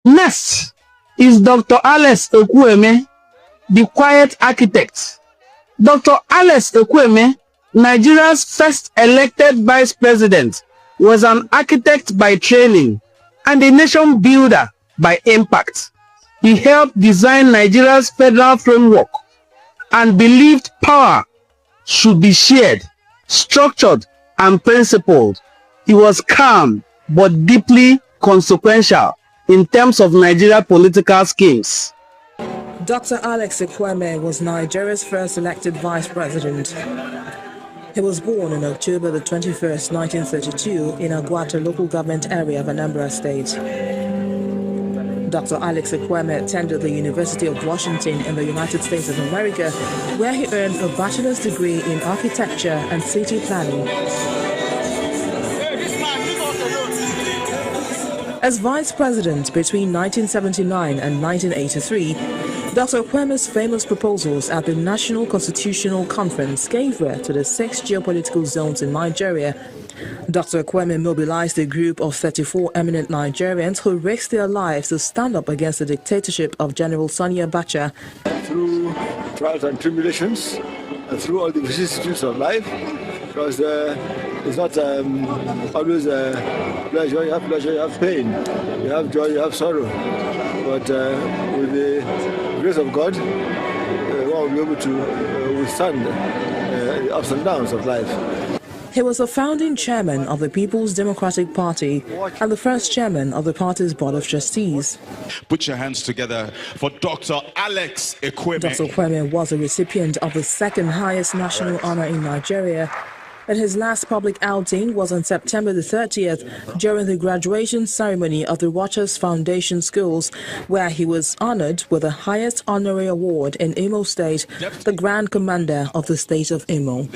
Next is Dr. Alex Ekwueme, the quiet architect. Dr. Alex Ekwueme, Nigeria's first elected vice president, was an architect by training and a nation builder by impact. He helped design Nigeria's federal framework and believed power should be shared, structured, and principled. He was calm but deeply consequential in terms of Nigeria political schemes. Dr. Alex Ekwueme was Nigeria's first elected vice president. He was born on October the 21st, 1932 in Agwata local government area of Anambra State. Dr. Alex Ekwueme attended the University of Washington in the United States of America, where he earned a bachelor's degree in architecture and city planning. As vice president between 1979 and 1983, Dr. Ekwueme's famous proposals at the National Constitutional Conference gave birth to the 6 geopolitical zones in Nigeria. Dr. Ekwueme mobilized a group of 34 eminent Nigerians who risked their lives to stand up against the dictatorship of General Sani Abacha. Through trials and tribulations, and through all the vicissitudes of life, because it's not always pleasure, you have pain, you have joy, you have sorrow. But with the grace of God, one will be able to withstand the ups and downs of life. He was the founding chairman of the People's Democratic Party and the first chairman of the party's board of trustees. Put your hands together for Dr. Alex Ekwueme. Dr. Ekwueme was a recipient of the second highest national honor in Nigeria, and his last public outing was on September the 30th during the graduation ceremony of the Watchers Foundation Schools, where he was honored with the highest honorary award in Imo State, the Grand Commander of the state of Imo.